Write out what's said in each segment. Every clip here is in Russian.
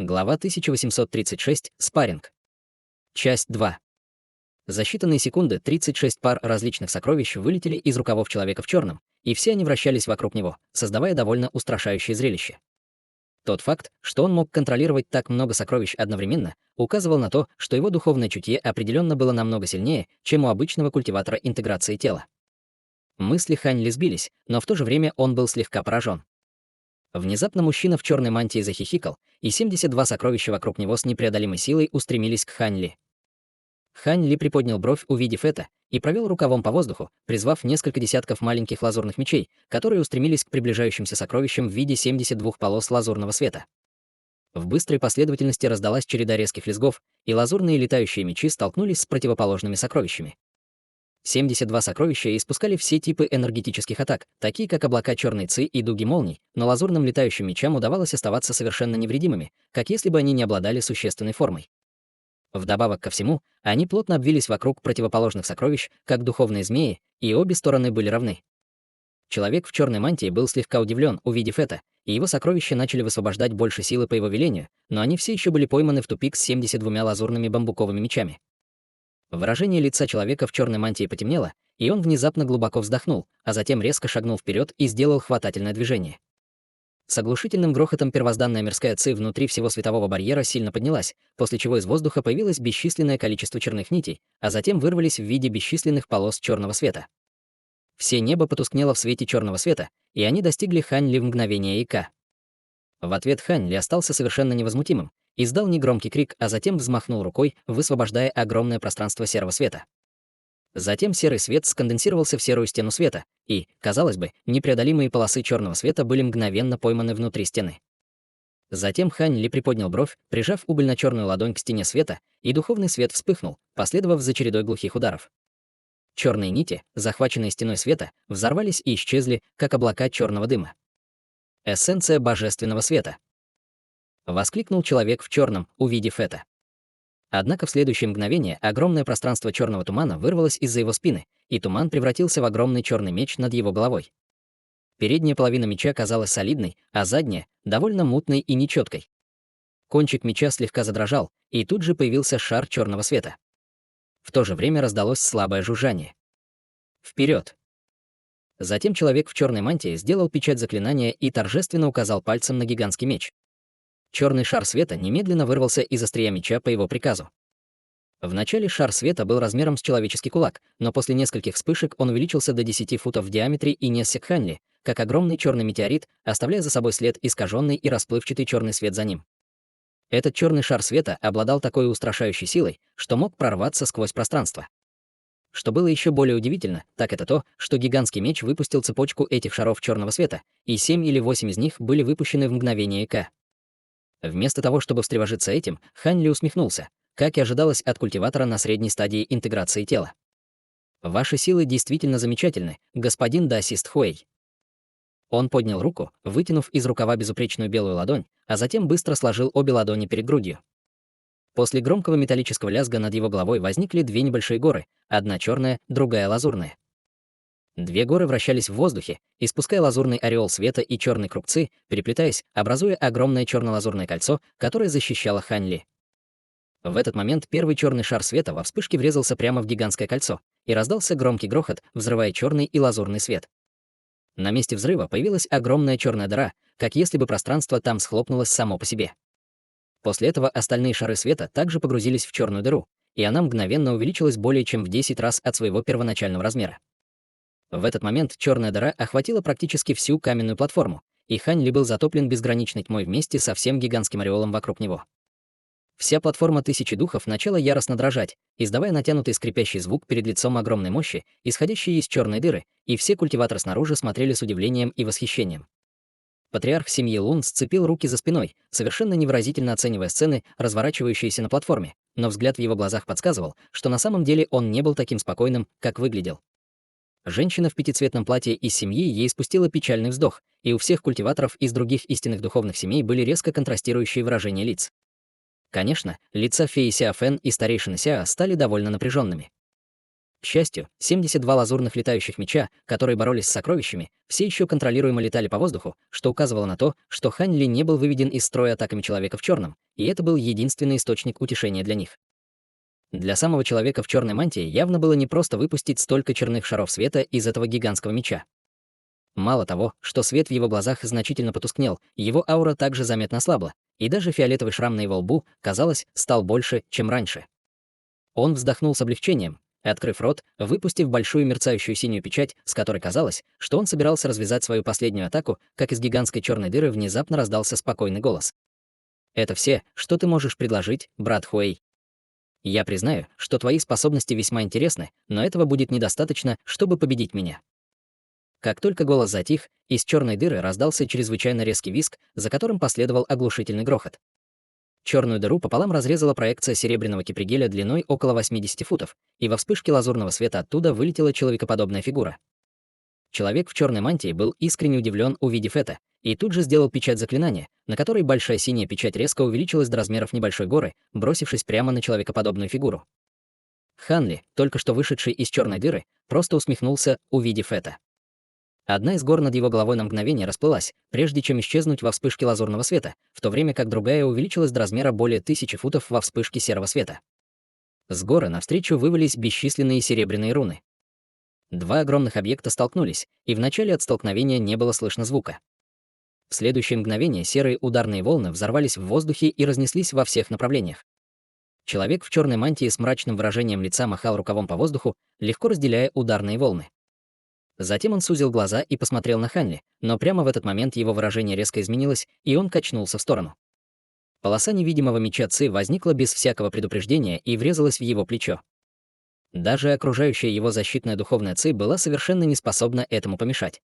Глава 1836. Спарринг. Часть 2. За считанные секунды 36 пар различных сокровищ вылетели из рукавов человека в черном, и все они вращались вокруг него, создавая довольно устрашающее зрелище. Тот факт, что он мог контролировать так много сокровищ одновременно, указывал на то, что его духовное чутье определенно было намного сильнее, чем у обычного культиватора интеграции тела. Мысли Хань Ли сбились, но в то же время он был слегка поражен. Внезапно мужчина в черной мантии захихикал, и 72 сокровища вокруг него с непреодолимой силой устремились к Хань Ли. Хань Ли приподнял бровь, увидев это, и провел рукавом по воздуху, призвав несколько десятков маленьких лазурных мечей, которые устремились к приближающимся сокровищам в виде 72 полос лазурного света. В быстрой последовательности раздалась череда резких лязгов, и лазурные летающие мечи столкнулись с противоположными сокровищами. 72 сокровища испускали все типы энергетических атак, такие как облака черной ци и дуги молний, но лазурным летающим мечам удавалось оставаться совершенно невредимыми, как если бы они не обладали существенной формой. Вдобавок ко всему, они плотно обвились вокруг противоположных сокровищ, как духовные змеи, и обе стороны были равны. Человек в черной мантии был слегка удивлен, увидев это, и его сокровища начали высвобождать больше силы по его велению, но они все еще были пойманы в тупик с 72 лазурными бамбуковыми мечами. Выражение лица человека в черной мантии потемнело, и он внезапно глубоко вздохнул, а затем резко шагнул вперед и сделал хватательное движение. С оглушительным грохотом первозданная мирская ци внутри всего светового барьера сильно поднялась, после чего из воздуха появилось бесчисленное количество черных нитей, а затем вырвались в виде бесчисленных полос черного света. Все небо потускнело в свете черного света, и они достигли Хань Ли в мгновение ика. В ответ Хань Ли остался совершенно невозмутимым, издал негромкий крик, а затем взмахнул рукой, высвобождая огромное пространство серого света. Затем серый свет сконденсировался в серую стену света, и, казалось бы, непреодолимые полосы черного света были мгновенно пойманы внутри стены. Затем Хань Ли приподнял бровь, прижав угольно-черную ладонь к стене света, и духовный свет вспыхнул, последовав за чередой глухих ударов. Черные нити, захваченные стеной света, взорвались и исчезли, как облака черного дыма. Эссенция божественного света. Воскликнул человек в черном, увидев это. Однако в следующее мгновение огромное пространство черного тумана вырвалось из-за его спины, и туман превратился в огромный черный меч над его головой. Передняя половина меча казалась солидной, а задняя — довольно мутной и нечеткой. Кончик меча слегка задрожал, и тут же появился шар черного света. В то же время раздалось слабое жужжание. Вперед! Затем человек в черной мантии сделал печать заклинания и торжественно указал пальцем на гигантский меч. Черный шар света немедленно вырвался из острия меча по его приказу. Вначале шар света был размером с человеческий кулак, но после нескольких вспышек он увеличился до 10 футов в диаметре и несся к Хань Ли, как огромный черный метеорит, оставляя за собой след искаженный и расплывчатый черный свет за ним. Этот черный шар света обладал такой устрашающей силой, что мог прорваться сквозь пространство. Что было еще более удивительно, так это то, что гигантский меч выпустил цепочку этих шаров черного света, и 7 или 8 из них были выпущены в мгновение ика. Вместо того, чтобы встревожиться этим, Хань Ли усмехнулся, как и ожидалось от культиватора на средней стадии интеграции тела. «Ваши силы действительно замечательны, господин Даосист Хуэй». Он поднял руку, вытянув из рукава безупречную белую ладонь, а затем быстро сложил обе ладони перед грудью. После громкого металлического лязга над его головой возникли две небольшие горы, одна черная, другая лазурная. Две горы вращались в воздухе, испуская лазурный ореол света и черные крупцы, переплетаясь, образуя огромное черно-лазурное кольцо, которое защищало Хань Ли. В этот момент первый черный шар света во вспышке врезался прямо в гигантское кольцо, и раздался громкий грохот, взрывая черный и лазурный свет. На месте взрыва появилась огромная черная дыра, как если бы пространство там схлопнулось само по себе. После этого остальные шары света также погрузились в черную дыру, и она мгновенно увеличилась более чем в 10 раз от своего первоначального размера. В этот момент черная дыра охватила практически всю каменную платформу, и Хань Ли был затоплен безграничной тьмой вместе со всем гигантским ореолом вокруг него. Вся платформа тысячи духов начала яростно дрожать, издавая натянутый скрипящий звук перед лицом огромной мощи, исходящей из черной дыры, и все культиваторы снаружи смотрели с удивлением и восхищением. Патриарх семьи Лун сцепил руки за спиной, совершенно невыразительно оценивая сцены, разворачивающиеся на платформе, но взгляд в его глазах подсказывал, что на самом деле он не был таким спокойным, как выглядел. Женщина в пятицветном платье из семьи ей спустила печальный вздох, и у всех культиваторов из других истинных духовных семей были резко контрастирующие выражения лиц. Конечно, лица феи Сяофэн и старейшины Сяо стали довольно напряженными. К счастью, 72 лазурных летающих меча, которые боролись с сокровищами, все еще контролируемо летали по воздуху, что указывало на то, что Хань Ли не был выведен из строя атаками человека в черном, и это был единственный источник утешения для них. Для самого человека в черной мантии явно было непросто выпустить столько черных шаров света из этого гигантского меча. Мало того, что свет в его глазах значительно потускнел, его аура также заметно ослабла, и даже фиолетовый шрам на его лбу, казалось, стал больше, чем раньше. Он вздохнул с облегчением, открыв рот, выпустив большую мерцающую синюю печать, с которой казалось, что он собирался развязать свою последнюю атаку, как из гигантской черной дыры внезапно раздался спокойный голос. «Это все, что ты можешь предложить, брат Хуэй. Я признаю, что твои способности весьма интересны, но этого будет недостаточно, чтобы победить меня». Как только голос затих, из черной дыры раздался чрезвычайно резкий визг, за которым последовал оглушительный грохот. Черную дыру пополам разрезала проекция серебряного кипригеля длиной около 80 футов, и во вспышке лазурного света оттуда вылетела человекоподобная фигура. Человек в черной мантии был искренне удивлен, увидев это, и тут же сделал печать заклинания, на которой большая синяя печать резко увеличилась до размеров небольшой горы, бросившись прямо на человекоподобную фигуру. Хан Ли, только что вышедший из черной дыры, просто усмехнулся, увидев это. Одна из гор над его головой на мгновение расплылась, прежде чем исчезнуть во вспышке лазурного света, в то время как другая увеличилась до размера более 1000 футов во вспышке серого света. С горы навстречу вывалились бесчисленные серебряные руны. Два огромных объекта столкнулись, и в начале от столкновения не было слышно звука. В следующее мгновение серые ударные волны взорвались в воздухе и разнеслись во всех направлениях. Человек в черной мантии с мрачным выражением лица махал рукавом по воздуху, легко разделяя ударные волны. Затем он сузил глаза и посмотрел на Хан Ли, но прямо в этот момент его выражение резко изменилось, и он качнулся в сторону. Полоса невидимого меча Ци возникла без всякого предупреждения и врезалась в его плечо. Даже окружающая его защитная духовная Ци была совершенно не способна этому помешать.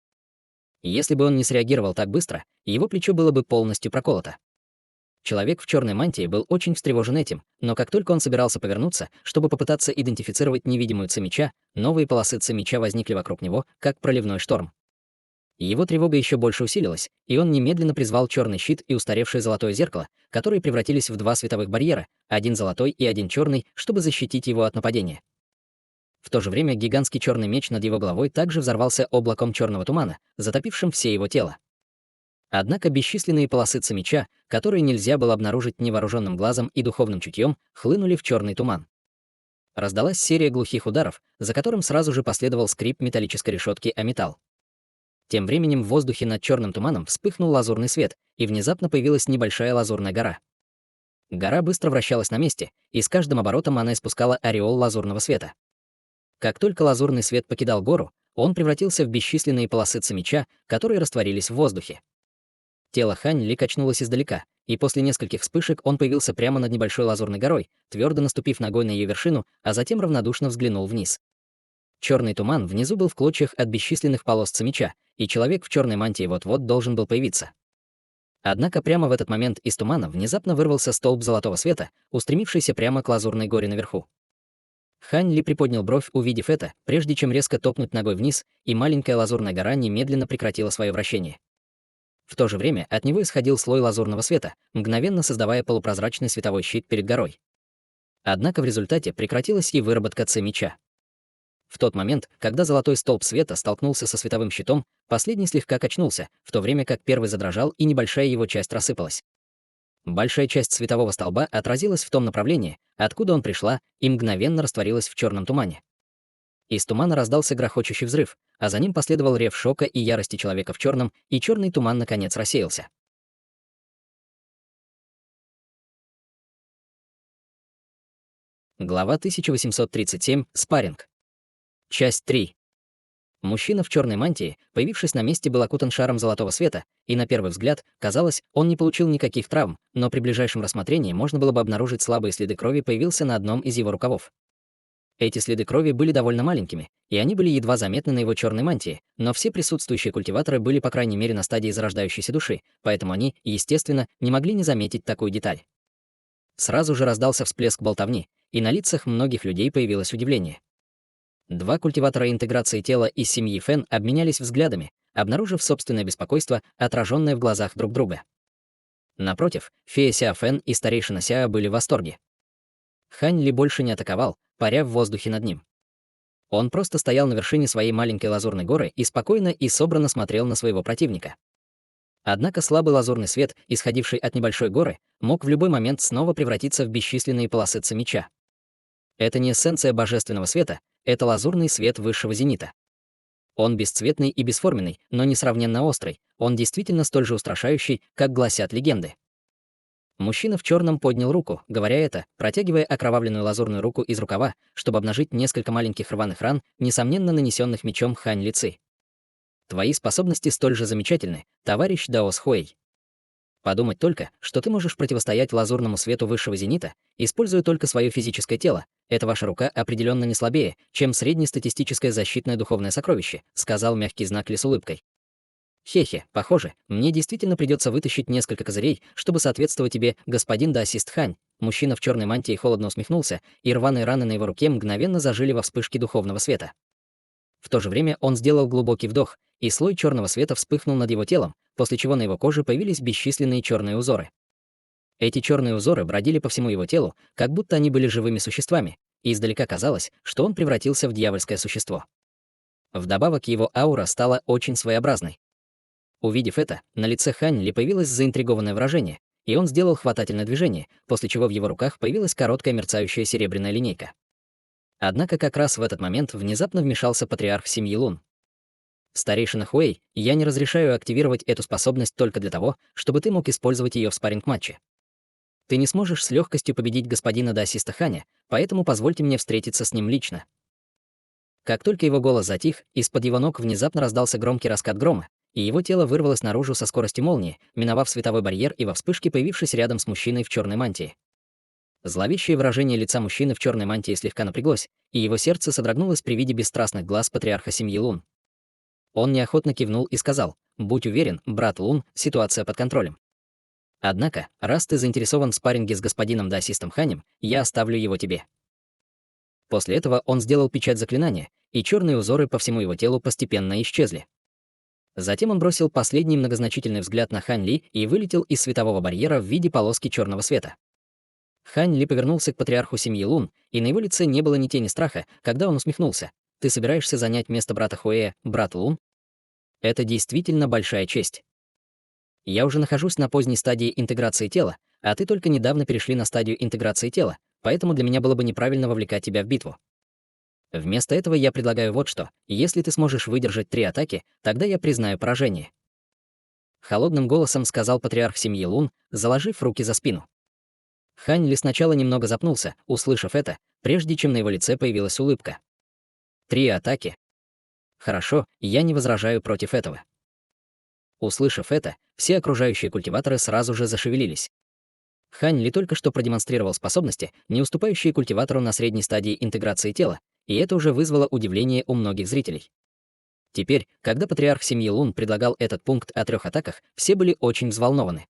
Если бы он не среагировал так быстро, его плечо было бы полностью проколото. Человек в черной мантии был очень встревожен этим, но как только он собирался повернуться, чтобы попытаться идентифицировать невидимую Ци меча, новые полосы Ци меча возникли вокруг него, как проливной шторм. Его тревога еще больше усилилась, и он немедленно призвал черный щит и устаревшее золотое зеркало, которые превратились в два световых барьера, один золотой и один черный, чтобы защитить его от нападения. В то же время гигантский черный меч над его головой также взорвался облаком черного тумана, затопившим все его тело. Однако бесчисленные полосы Ци меча, которые нельзя было обнаружить невооруженным глазом и духовным чутьем, хлынули в черный туман. Раздалась серия глухих ударов, за которым сразу же последовал скрип металлической решетки о металл. Тем временем в воздухе над черным туманом вспыхнул лазурный свет, и внезапно появилась небольшая лазурная гора. Гора быстро вращалась на месте, и с каждым оборотом она испускала ореол лазурного света. Как только лазурный свет покидал гору, он превратился в бесчисленные полосы Ци меча, которые растворились в воздухе. Тело Хань Ли качнулось издалека, и после нескольких вспышек он появился прямо над небольшой лазурной горой, твердо наступив ногой на ее вершину, а затем равнодушно взглянул вниз. Черный туман внизу был в клочьях от бесчисленных полос Ци меча, и человек в черной мантии вот-вот должен был появиться. Однако прямо в этот момент из тумана внезапно вырвался столб золотого света, устремившийся прямо к лазурной горе наверху. Хань Ли приподнял бровь, увидев это, прежде чем резко топнуть ногой вниз, и маленькая лазурная гора немедленно прекратила свое вращение. В то же время от него исходил слой лазурного света, мгновенно создавая полупрозрачный световой щит перед горой. Однако в результате прекратилась и выработка Ци меча. В тот момент, когда золотой столб света столкнулся со световым щитом, последний слегка качнулся, в то время как первый задрожал и небольшая его часть рассыпалась. Большая часть светового столба отразилась в том направлении, откуда он пришла, и мгновенно растворилась в черном тумане. Из тумана раздался грохочущий взрыв, а за ним последовал рев шока и ярости человека в черном, и черный туман наконец рассеялся. Глава 1837. Спарринг. Часть 3. Мужчина в черной мантии, появившись на месте, был окутан шаром золотого света, и на первый взгляд, казалось, он не получил никаких травм, но при ближайшем рассмотрении можно было бы обнаружить слабые следы крови, появился на одном из его рукавов. Эти следы крови были довольно маленькими, и они были едва заметны на его черной мантии, но все присутствующие культиваторы были по крайней мере на стадии зарождающейся души, поэтому они, естественно, не могли не заметить такую деталь. Сразу же раздался всплеск болтовни, и на лицах многих людей появилось удивление. Два культиватора интеграции тела из семьи Фэн обменялись взглядами, обнаружив собственное беспокойство, отраженное в глазах друг друга. Напротив, фея Ся Фэн и старейшина Ся были в восторге. Хань Ли больше не атаковал, паря в воздухе над ним. Он просто стоял на вершине своей маленькой лазурной горы и спокойно и собранно смотрел на своего противника. Однако слабый лазурный свет, исходивший от небольшой горы, мог в любой момент снова превратиться в бесчисленные полосы меча. Это не эссенция божественного света, это лазурный свет высшего зенита. Он бесцветный и бесформенный, но несравненно острый, он действительно столь же устрашающий, как гласят легенды. Мужчина в черном поднял руку, говоря это, протягивая окровавленную лазурную руку из рукава, чтобы обнажить несколько маленьких рваных ран, несомненно нанесенных мечом Хань Ли Ци. Твои способности столь же замечательны, товарищ Даос Хуэй. Подумать только, что ты можешь противостоять лазурному свету высшего зенита, используя только свое физическое тело. Эта ваша рука определенно не слабее, чем среднестатистическое защитное духовное сокровище, сказал мягкий знак Ли с улыбкой. Хе-хе, похоже, мне действительно придется вытащить несколько козырей, чтобы соответствовать тебе, господин даосист Хань. Мужчина в черной мантии холодно усмехнулся, и рваные раны на его руке мгновенно зажили во вспышке духовного света. В то же время он сделал глубокий вдох, и слой черного света вспыхнул над его телом, после чего на его коже появились бесчисленные черные узоры. Эти черные узоры бродили по всему его телу, как будто они были живыми существами, и издалека казалось, что он превратился в дьявольское существо. Вдобавок его аура стала очень своеобразной. Увидев это, на лице Хань Ли появилось заинтригованное выражение, и он сделал хватательное движение, после чего в его руках появилась короткая мерцающая серебряная линейка. Однако как раз в этот момент внезапно вмешался патриарх семьи Лун. «Старейшина Хуэй, я не разрешаю активировать эту способность только для того, чтобы ты мог использовать ее в спарринг-матче. Ты не сможешь с легкостью победить господина даосиста Ханя, поэтому позвольте мне встретиться с ним лично». Как только его голос затих, из-под его ног внезапно раздался громкий раскат грома, и его тело вырвалось наружу со скоростью молнии, миновав световой барьер и во вспышке появившись рядом с мужчиной в черной мантии. Зловещее выражение лица мужчины в черной мантии слегка напряглось, и его сердце содрогнулось при виде бесстрастных глаз патриарха семьи Лун. Он неохотно кивнул и сказал: «Будь уверен, брат Лун, ситуация под контролем. Однако, раз ты заинтересован в спарринге с господином даосистом Ханем, я оставлю его тебе». После этого он сделал печать заклинания, и черные узоры по всему его телу постепенно исчезли. Затем он бросил последний многозначительный взгляд на Хань Ли и вылетел из светового барьера в виде полоски черного света. Хань Ли повернулся к патриарху семьи Лун, и на его лице не было ни тени страха, когда он усмехнулся. «Ты собираешься занять место брата Хуэя, брат Лун? Это действительно большая честь. Я уже нахожусь на поздней стадии интеграции тела, а ты только недавно перешли на стадию интеграции тела, поэтому для меня было бы неправильно вовлекать тебя в битву. Вместо этого я предлагаю вот что. Если ты сможешь выдержать 3 атаки, тогда я признаю поражение». Холодным голосом сказал патриарх семьи Лун, заложив руки за спину. Хань Ли сначала немного запнулся, услышав это, прежде чем на его лице появилась улыбка. 3 атаки. Хорошо, я не возражаю против этого. Услышав это, все окружающие культиваторы сразу же зашевелились. Хань Ли только что продемонстрировал способности, не уступающие культиватору на средней стадии интеграции тела, и это уже вызвало удивление у многих зрителей. Теперь, когда патриарх семьи Лун предлагал этот пункт о 3 атаках, все были очень взволнованы.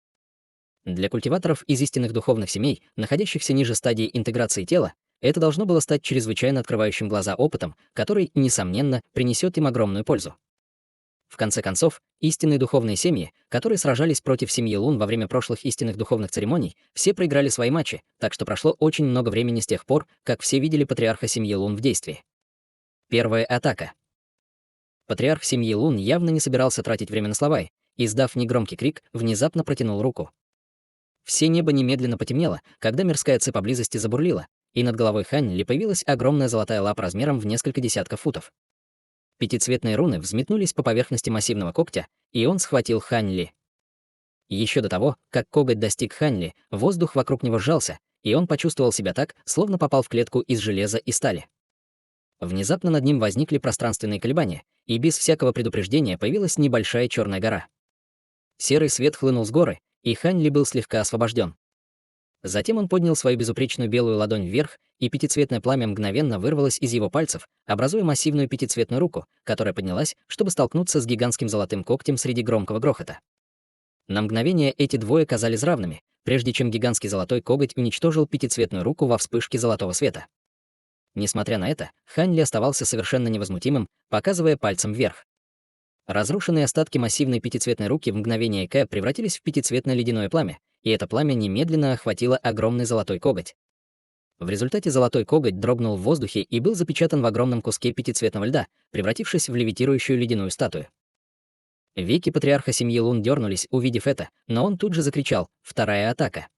Для культиваторов из истинных духовных семей, находящихся ниже стадии интеграции тела, это должно было стать чрезвычайно открывающим глаза опытом, который, несомненно, принесет им огромную пользу. В конце концов, истинные духовные семьи, которые сражались против семьи Лун во время прошлых истинных духовных церемоний, все проиграли свои матчи, так что прошло очень много времени с тех пор, как все видели патриарха семьи Лун в действии. Первая атака. Патриарх семьи Лун явно не собирался тратить время на слова, и, издав негромкий крик, внезапно протянул руку. Все небо немедленно потемнело, когда мирская цепь поблизости забурлила, и над головой Хань Ли появилась огромная золотая лапа размером в несколько десятков футов. Пятицветные руны взметнулись по поверхности массивного когтя, и он схватил Хань Ли. Еще до того, как коготь достиг Хань Ли, воздух вокруг него сжался, и он почувствовал себя так, словно попал в клетку из железа и стали. Внезапно над ним возникли пространственные колебания, и без всякого предупреждения появилась небольшая черная гора. Серый свет хлынул с горы, и Хань Ли был слегка освобожден. Затем он поднял свою безупречную белую ладонь вверх, и пятицветное пламя мгновенно вырвалось из его пальцев, образуя массивную пятицветную руку, которая поднялась, чтобы столкнуться с гигантским золотым когтем среди громкого грохота. На мгновение эти двое казались равными, прежде чем гигантский золотой коготь уничтожил пятицветную руку во вспышке золотого света. Несмотря на это, Хань Ли оставался совершенно невозмутимым, показывая пальцем вверх. Разрушенные остатки массивной пятицветной руки в мгновение ока превратились в пятицветное ледяное пламя, и это пламя немедленно охватило огромный золотой коготь. В результате золотой коготь дрогнул в воздухе и был запечатан в огромном куске пятицветного льда, превратившись в левитирующую ледяную статую. Веки патриарха семьи Лун дернулись, увидев это, но он тут же закричал «Вторая атака!».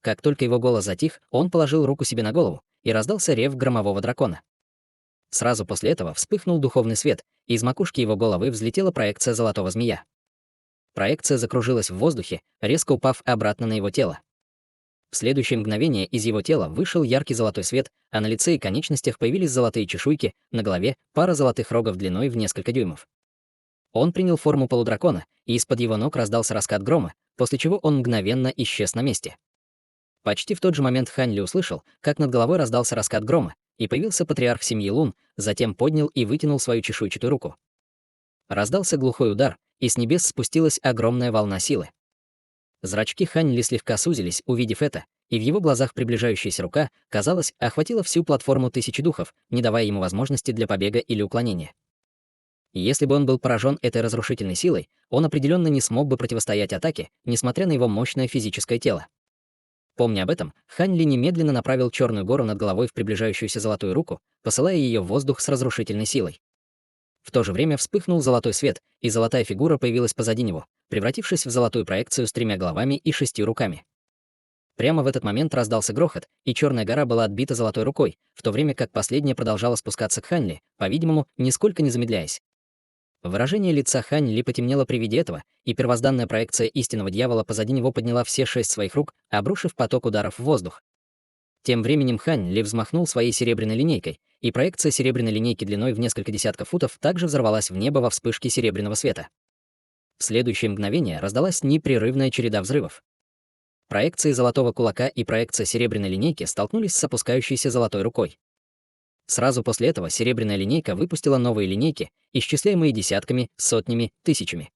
Как только его голос затих, он положил руку себе на голову, и раздался рев громового дракона. Сразу после этого вспыхнул духовный свет, и из макушки его головы взлетела проекция золотого змея. Проекция закружилась в воздухе, резко упав обратно на его тело. В следующее мгновение из его тела вышел яркий золотой свет, а на лице и конечностях появились золотые чешуйки, на голове пара золотых рогов длиной в несколько дюймов. Он принял форму полудракона, и из-под его ног раздался раскат грома, после чего он мгновенно исчез на месте. Почти в тот же момент Хань Ли услышал, как над головой раздался раскат грома, и появился патриарх семьи Лун, затем поднял и вытянул свою чешуйчатую руку. Раздался глухой удар, и с небес спустилась огромная волна силы. Зрачки Хань Ли слегка сузились, увидев это, и в его глазах приближающаяся рука, казалось, охватила всю платформу тысячи духов, не давая ему возможности для побега или уклонения. Если бы он был поражен этой разрушительной силой, он определенно не смог бы противостоять атаке, несмотря на его мощное физическое тело. Помня об этом, Хань Ли немедленно направил черную гору над головой в приближающуюся золотую руку, посылая ее в воздух с разрушительной силой. В то же время вспыхнул золотой свет, и золотая фигура появилась позади него, превратившись в золотую проекцию с 3 головами и 6 руками. Прямо в этот момент раздался грохот, и черная гора была отбита золотой рукой, в то время как последняя продолжала спускаться к Хань Ли, по-видимому, нисколько не замедляясь. Выражение лица Хань Ли потемнело при виде этого, и первозданная проекция истинного дьявола позади него подняла все 6 своих рук, обрушив поток ударов в воздух. Тем временем Хань Ли взмахнул своей серебряной линейкой, и проекция серебряной линейки длиной в несколько десятков футов также взорвалась в небо во вспышке серебряного света. В следующее мгновение раздалась непрерывная череда взрывов. Проекции золотого кулака и проекция серебряной линейки столкнулись с опускающейся золотой рукой. Сразу после этого серебряная линейка выпустила новые линейки, исчисляемые десятками, сотнями, тысячами.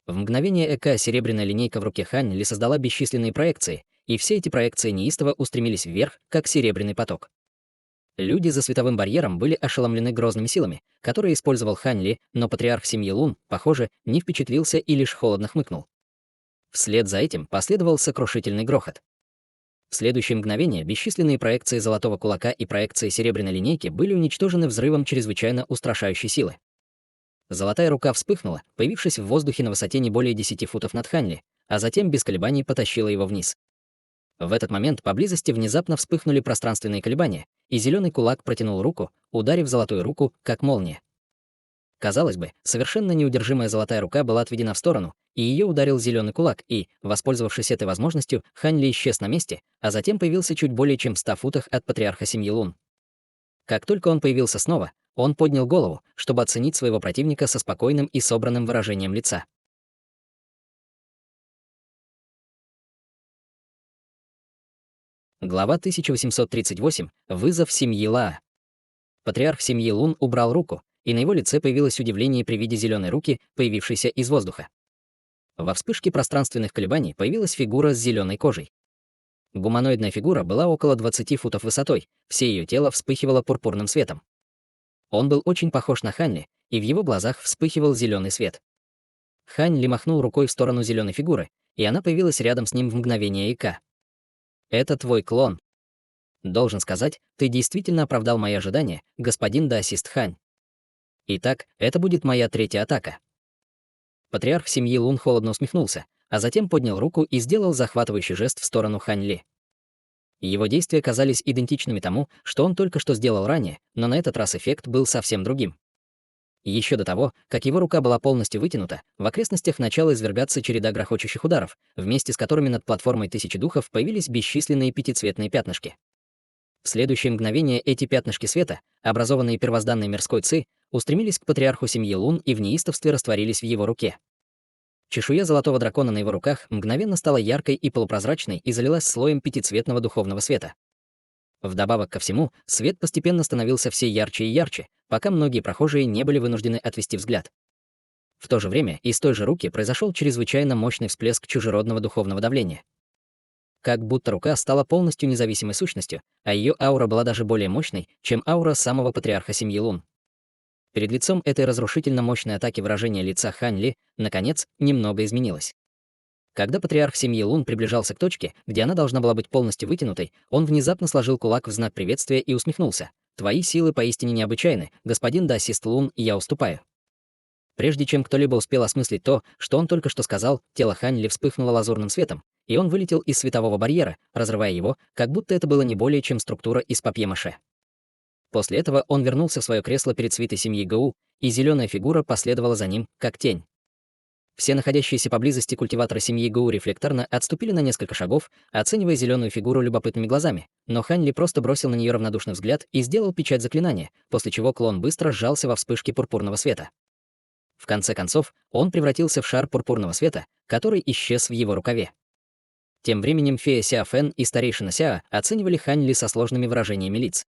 В мгновение эка серебряная линейка в руке Хань Ли создала бесчисленные проекции, и все эти проекции неистово устремились вверх, как серебряный поток. Люди за световым барьером были ошеломлены грозными силами, которые использовал Хань Ли, но патриарх семьи Лун, похоже, не впечатлился и лишь холодно хмыкнул. Вслед за этим последовал сокрушительный грохот. В следующее мгновение бесчисленные проекции золотого кулака и проекции серебряной линейки были уничтожены взрывом чрезвычайно устрашающей силы. Золотая рука вспыхнула, появившись в воздухе на высоте не более 10 футов над Хань Ли, а затем без колебаний потащила его вниз. В этот момент поблизости внезапно вспыхнули пространственные колебания, и зеленый кулак протянул руку, ударив золотую руку, как молния. Казалось бы, совершенно неудержимая золотая рука была отведена в сторону, и ее ударил зеленый кулак, и, воспользовавшись этой возможностью, Хань Ли исчез на месте, а затем появился чуть более чем в 100 футах от патриарха семьи Лун. Как только он появился снова, он поднял голову, чтобы оценить своего противника со спокойным и собранным выражением лица. Глава 1838. Вызов семьи Лаа. Патриарх семьи Лун убрал руку, и на его лице появилось удивление при виде зеленой руки, появившейся из воздуха. Во вспышке пространственных колебаний появилась фигура с зеленой кожей. Гуманоидная фигура была около 20 футов высотой, все ее тело вспыхивало пурпурным светом. Он был очень похож на Хань Ли, и в его глазах вспыхивал зеленый свет. Хань Ли махнул рукой в сторону зеленой фигуры, и она появилась рядом с ним в мгновение ика. «Это твой клон. Должен сказать, ты действительно оправдал мои ожидания, господин Даосист Хань. Итак, это будет моя 3-я атака». Патриарх семьи Лун холодно усмехнулся, а затем поднял руку и сделал захватывающий жест в сторону Хань Ли. Его действия казались идентичными тому, что он только что сделал ранее, но на этот раз эффект был совсем другим. Еще до того, как его рука была полностью вытянута, в окрестностях начала извергаться череда грохочущих ударов, вместе с которыми над платформой тысячи духов появились бесчисленные пятицветные пятнышки. В следующее мгновение эти пятнышки света, образованные первозданной мирской ци, устремились к патриарху семьи Лун и в неистовстве растворились в его руке. Чешуя золотого дракона на его руках мгновенно стала яркой и полупрозрачной и залилась слоем пятицветного духовного света. Вдобавок ко всему, свет постепенно становился все ярче и ярче, пока многие прохожие не были вынуждены отвести взгляд. В то же время из той же руки произошел чрезвычайно мощный всплеск чужеродного духовного давления. Как будто рука стала полностью независимой сущностью, а ее аура была даже более мощной, чем аура самого патриарха семьи Лун. Перед лицом этой разрушительно мощной атаки выражение лица Хань Ли, наконец, немного изменилось. Когда патриарх семьи Лун приближался к точке, где она должна была быть полностью вытянутой, он внезапно сложил кулак в знак приветствия и усмехнулся. «Твои силы поистине необычайны, господин Даосист Лун, и я уступаю». Прежде чем кто-либо успел осмыслить то, что он только что сказал, тело Хань Ли вспыхнуло лазурным светом, и он вылетел из светового барьера, разрывая его, как будто это было не более чем структура из папье-маше. После этого он вернулся в свое кресло перед свитой семьи Гоу, и зеленая фигура последовала за ним, как тень. Все находящиеся поблизости культиваторы семьи Гоу рефлекторно отступили на несколько шагов, оценивая зеленую фигуру любопытными глазами, но Хань Ли просто бросил на нее равнодушный взгляд и сделал печать заклинания, после чего клон быстро сжался во вспышке пурпурного света. В конце концов, он превратился в шар пурпурного света, который исчез в его рукаве. Тем временем фея Ся Фэн и старейшина Ся оценивали Хань Ли со сложными выражениями лиц.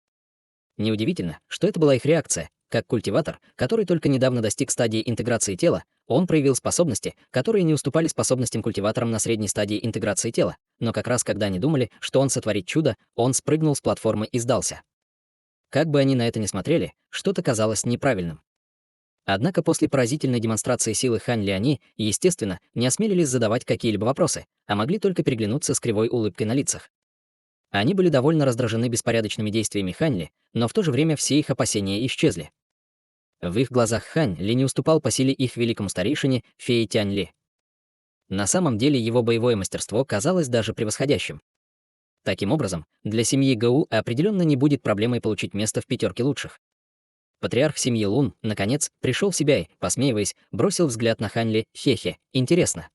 Неудивительно, что это была их реакция. Как культиватор, который только недавно достиг стадии интеграции тела, он проявил способности, которые не уступали способностям культиваторам на средней стадии интеграции тела, но как раз когда они думали, что он сотворит чудо, он спрыгнул с платформы и сдался. Как бы они на это ни смотрели, что-то казалось неправильным. Однако после поразительной демонстрации силы Хань Ли они, естественно, не осмелились задавать какие-либо вопросы, а могли только переглянуться с кривой улыбкой на лицах. Они были довольно раздражены беспорядочными действиями Хань Ли, но в то же время все их опасения исчезли. В их глазах Хань Ли не уступал по силе их великому старейшине, фее Тянь Ли. На самом деле его боевое мастерство казалось даже превосходящим. Таким образом, для семьи Гоу определенно не будет проблемой получить место в пятерке лучших. Патриарх семьи Лун, наконец, пришел в себя и, посмеиваясь, бросил взгляд на Хань Ли. «Хе-хе, интересно».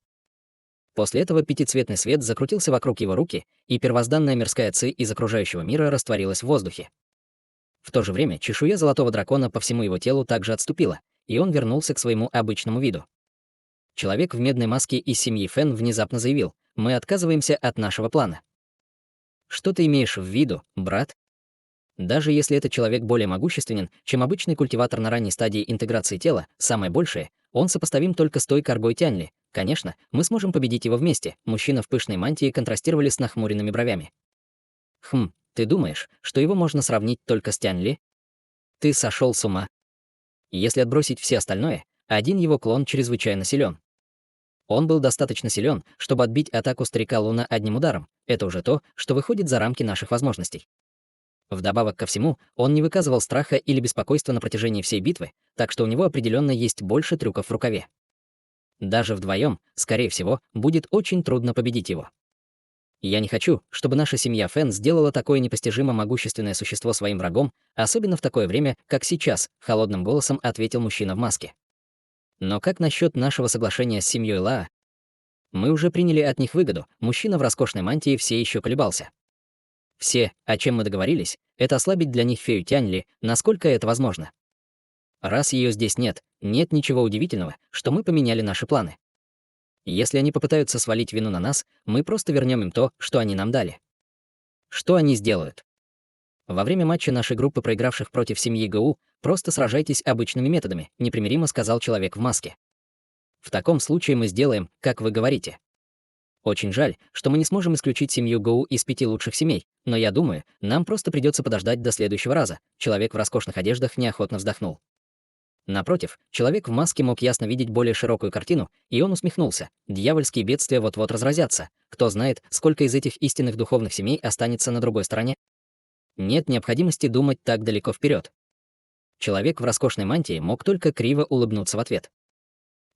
После этого пятицветный свет закрутился вокруг его руки, и первозданная мирская ци из окружающего мира растворилась в воздухе. В то же время чешуя золотого дракона по всему его телу также отступила, и он вернулся к своему обычному виду. Человек в медной маске из семьи Фэн внезапно заявил: «Мы отказываемся от нашего плана». «Что ты имеешь в виду, брат?» Даже если этот человек более могущественен, чем обычный культиватор на ранней стадии интеграции тела, самое большее, он сопоставим только с той коргой Тянь Ли. Конечно, мы сможем победить его вместе. Мужчина в пышной мантии контрастировали с нахмуренными бровями. Ты думаешь, что его можно сравнить только с Тянь Ли? Ты сошел с ума. Если отбросить все остальное, один его клон чрезвычайно силен. Он был достаточно силен, чтобы отбить атаку старика Луна одним ударом. Это уже то, что выходит за рамки наших возможностей. Вдобавок ко всему, он не выказывал страха или беспокойства на протяжении всей битвы, так что у него определенно есть больше трюков в рукаве. Даже вдвоем, скорее всего, будет очень трудно победить его. Я не хочу, чтобы наша семья Фэн сделала такое непостижимо могущественное существо своим врагом, особенно в такое время, как сейчас, холодным голосом ответил мужчина в маске. Но как насчет нашего соглашения с семьей Лаа? Мы уже приняли от них выгоду, мужчина в роскошной мантии все еще колебался. Все, о чем мы договорились, это ослабить для них фею Тянь Ли, насколько это возможно. Раз ее здесь нет, нет ничего удивительного, что мы поменяли наши планы. Если они попытаются свалить вину на нас, мы просто вернем им то, что они нам дали. Что они сделают? Во время матча нашей группы проигравших против семьи Гоу просто сражайтесь обычными методами, непримиримо сказал человек в маске. В таком случае мы сделаем, как вы говорите. Очень жаль, что мы не сможем исключить семью Гоу из 5 лучших семей, но я думаю, нам просто придется подождать до следующего раза. Человек в роскошных одеждах неохотно вздохнул. Напротив, человек в маске мог ясно видеть более широкую картину, и он усмехнулся. Дьявольские бедствия вот-вот разразятся. Кто знает, сколько из этих истинных духовных семей останется на другой стороне? Нет необходимости думать так далеко вперед. Человек в роскошной мантии мог только криво улыбнуться в ответ.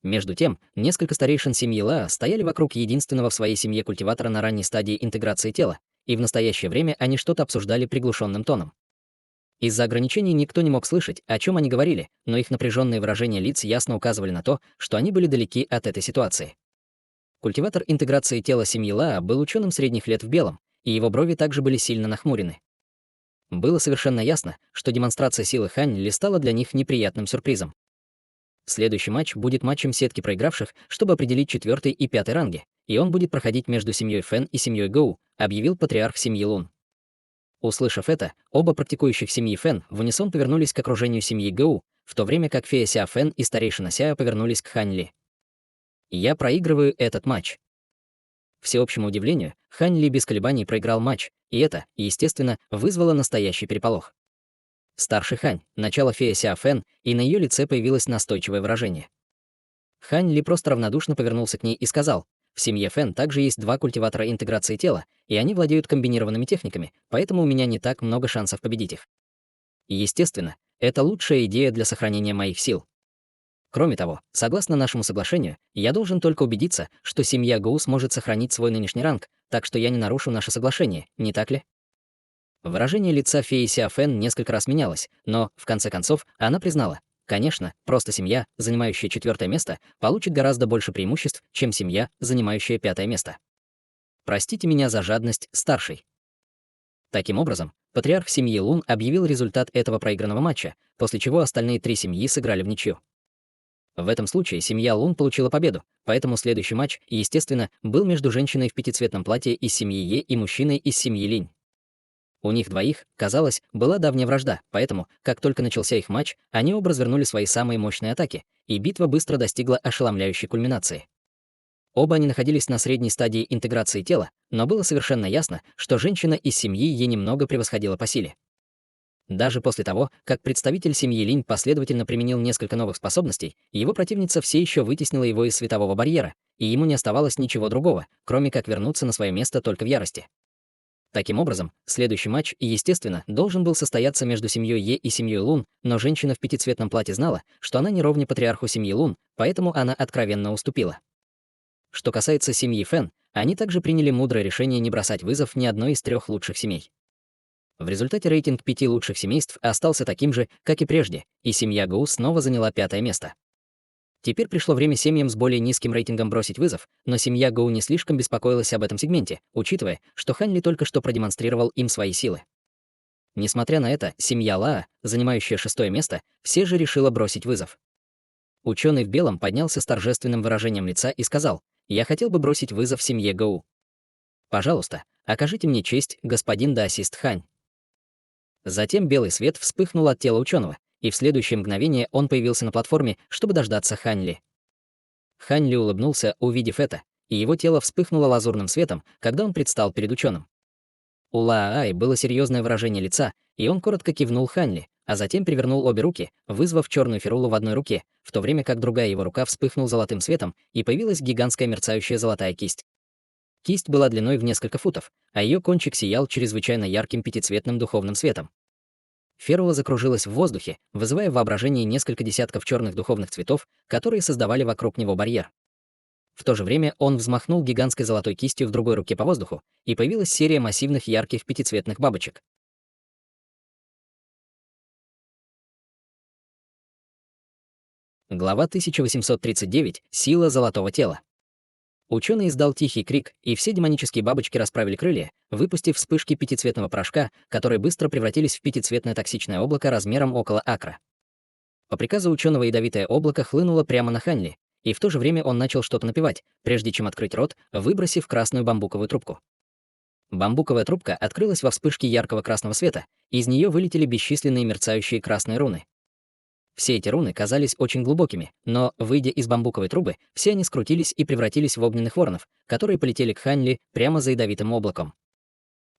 Между тем, несколько старейшин семьи Лаа стояли вокруг единственного в своей семье культиватора на ранней стадии интеграции тела, и в настоящее время они что-то обсуждали приглушенным тоном. Из-за ограничений никто не мог слышать, о чем они говорили, но их напряженные выражения лиц ясно указывали на то, что они были далеки от этой ситуации. Культиватор интеграции тела семьи Лаа был ученым средних лет в белом, и его брови также были сильно нахмурены. Было совершенно ясно, что демонстрация силы Хань Ли стала для них неприятным сюрпризом. Следующий матч будет матчем сетки проигравших, чтобы определить 4 и 5 ранги, и он будет проходить между семьей Фэн и семьей Гоу, объявил патриарх семьи Лун. Услышав это, оба практикующих семьи Фэн в унисон повернулись к окружению семьи Гоу, в то время как фея Ся Фэн и старейшина Ся повернулись к Хань Ли. Я проигрываю этот матч. Всеобщему удивлению, Хань Ли без колебаний проиграл матч, и это, естественно, вызвало настоящий переполох. Старший Хань, начало фея Ся Фэн, и на ее лице появилось настойчивое выражение. Хань Ли просто равнодушно повернулся к ней и сказал: В семье Фэн также есть два культиватора интеграции тела, и они владеют комбинированными техниками, поэтому у меня не так много шансов победить их. И, естественно, это лучшая идея для сохранения моих сил. Кроме того, согласно нашему соглашению, я должен только убедиться, что семья Гоу сможет сохранить свой нынешний ранг, так что я не нарушу наше соглашение, не так ли? Выражение лица феи Сяофэн несколько раз менялось, но, в конце концов, она признала: конечно, просто семья, занимающая 4-е место, получит гораздо больше преимуществ, чем семья, занимающая 5-е место. Простите меня за жадность, старший. Таким образом, патриарх семьи Лун объявил результат этого проигранного матча, после чего остальные 3 семьи сыграли в ничью. В этом случае семья Лун получила победу, поэтому следующий матч, естественно, был между женщиной в пятицветном платье из семьи Е и мужчиной из семьи Линь. У них двоих, казалось, была давняя вражда, поэтому, как только начался их матч, они оба развернули свои самые мощные атаки, и битва быстро достигла ошеломляющей кульминации. Оба они находились на средней стадии интеграции тела, но было совершенно ясно, что женщина из семьи Е немного превосходила по силе. Даже после того, как представитель семьи Линь последовательно применил несколько новых способностей, его противница все еще вытеснила его из светового барьера, и ему не оставалось ничего другого, кроме как вернуться на свое место только в ярости. Таким образом, следующий матч, естественно, должен был состояться между семьей Е и семьей Лун, но женщина в пятицветном платье знала, что она не ровня патриарху семьи Лун, поэтому она откровенно уступила. Что касается семьи Фэн, они также приняли мудрое решение не бросать вызов ни одной из 3 лучших семей. В результате рейтинг 5 лучших семейств остался таким же, как и прежде, и семья Гоу снова заняла 5-е место. Теперь пришло время семьям с более низким рейтингом бросить вызов, но семья Гоу не слишком беспокоилась об этом сегменте, учитывая, что Хань Ли только что продемонстрировал им свои силы. Несмотря на это, семья Лаа, занимающая 6-е место, все же решила бросить вызов. Ученый в белом поднялся с торжественным выражением лица и сказал: «Я хотел бы бросить вызов семье Гоу. Пожалуйста, окажите мне честь, господин даосист Хань». Затем белый свет вспыхнул от тела ученого, и в следующее мгновение он появился на платформе, чтобы дождаться Хань Ли. Хань Ли улыбнулся, увидев это, и его тело вспыхнуло лазурным светом, когда он предстал перед ученым. У Лааай было серьезное выражение лица, и он коротко кивнул Хань Ли, а затем перевернул обе руки, вызвав черную фирулу в одной руке, в то время как другая его рука вспыхнула золотым светом, и появилась гигантская мерцающая золотая кисть. Кисть была длиной в несколько футов, а ее кончик сиял чрезвычайно ярким пятицветным духовным светом. Ферула закружилась в воздухе, вызывая в воображении несколько десятков черных духовных цветов, которые создавали вокруг него барьер. В то же время он взмахнул гигантской золотой кистью в другой руке по воздуху, и появилась серия массивных ярких пятицветных бабочек. Глава 1839. Сила золотого тела. Ученый издал тихий крик, и все демонические бабочки расправили крылья, выпустив вспышки пятицветного порошка, которые быстро превратились в пятицветное токсичное облако размером около акра. По приказу ученого ядовитое облако хлынуло прямо на Хань Ли, и в то же время он начал что-то напевать, прежде чем открыть рот, выбросив красную бамбуковую трубку. Бамбуковая трубка открылась во вспышке яркого красного света, и из нее вылетели бесчисленные мерцающие красные руны. Все эти руны казались очень глубокими, но, выйдя из бамбуковой трубы, все они скрутились и превратились в огненных воронов, которые полетели к Хань Ли прямо за ядовитым облаком.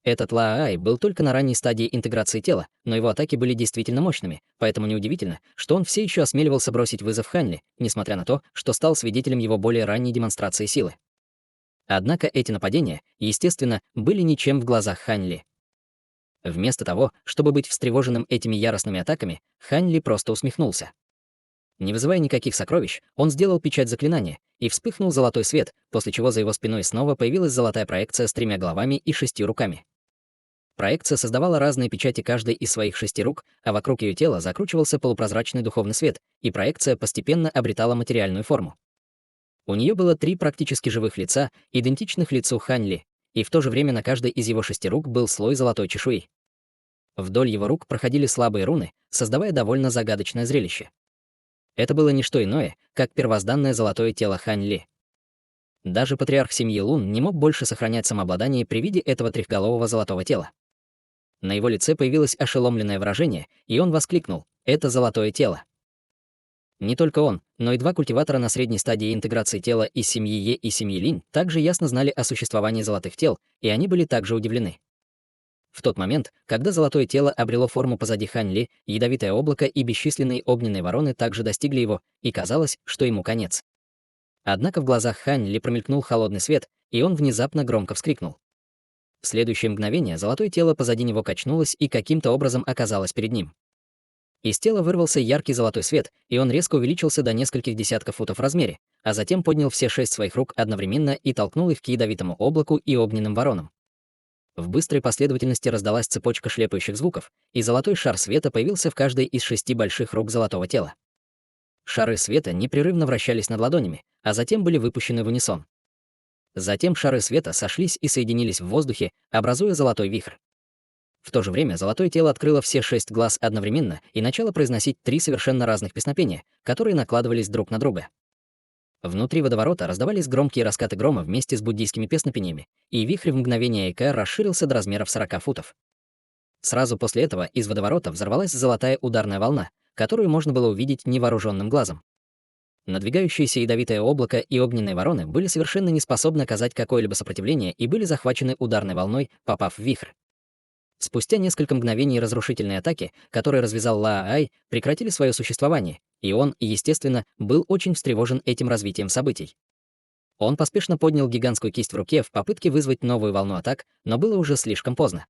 Этот Лааай был только на ранней стадии интеграции тела, но его атаки были действительно мощными, поэтому неудивительно, что он все еще осмеливался бросить вызов Хань Ли, несмотря на то, что стал свидетелем его более ранней демонстрации силы. Однако эти нападения, естественно, были ничем в глазах Хань Ли. Вместо того, чтобы быть встревоженным этими яростными атаками, Хань Ли просто усмехнулся. Не вызывая никаких сокровищ, он сделал печать заклинания, и вспыхнул золотой свет, после чего за его спиной снова появилась золотая проекция с 3 головами и 6 руками. Проекция создавала разные печати каждой из своих 6 рук, а вокруг ее тела закручивался полупрозрачный духовный свет, и проекция постепенно обретала материальную форму. У нее было 3 практически живых лица, идентичных лицу Хань Ли, и в то же время на каждой из его 6 рук был слой золотой чешуи. Вдоль его рук проходили слабые руны, создавая довольно загадочное зрелище. Это было не что иное, как первозданное золотое тело Хань Ли. Даже патриарх семьи Лун не мог больше сохранять самообладание при виде этого трехголового золотого тела. На его лице появилось ошеломленное выражение, и он воскликнул: «Это золотое тело». Не только он, но и 2 культиватора на средней стадии интеграции тела из семьи Е и семьи Линь также ясно знали о существовании золотых тел, и они были также удивлены. В тот момент, когда золотое тело обрело форму позади Хань Ли, ядовитое облако и бесчисленные огненные вороны также достигли его, и казалось, что ему конец. Однако в глазах Хань Ли промелькнул холодный свет, и он внезапно громко вскрикнул. В следующее мгновение золотое тело позади него качнулось и каким-то образом оказалось перед ним. Из тела вырвался яркий золотой свет, и он резко увеличился до нескольких десятков футов в размере, а затем поднял все 6 своих рук одновременно и толкнул их к ядовитому облаку и огненным воронам. В быстрой последовательности раздалась цепочка шлепающих звуков, и золотой шар света появился в каждой из 6 больших рук золотого тела. Шары света непрерывно вращались над ладонями, а затем были выпущены в унисон. Затем шары света сошлись и соединились в воздухе, образуя золотой вихрь. В то же время золотое тело открыло все 6 глаз одновременно и начало произносить 3 совершенно разных песнопения, которые накладывались друг на друга. Внутри водоворота раздавались громкие раскаты грома вместе с буддийскими песнопениями, и вихрь в мгновение ока расширился до размеров 40 футов. Сразу после этого из водоворота взорвалась золотая ударная волна, которую можно было увидеть невооруженным глазом. Надвигающееся ядовитое облако и огненные вороны были совершенно не способны оказать какое-либо сопротивление и были захвачены ударной волной, попав в вихрь. Спустя несколько мгновений разрушительной атаки, которые развязал Лаа-Ай, прекратили свое существование, и он, естественно, был очень встревожен этим развитием событий. Он поспешно поднял гигантскую кисть в руке в попытке вызвать новую волну атак, но было уже слишком поздно.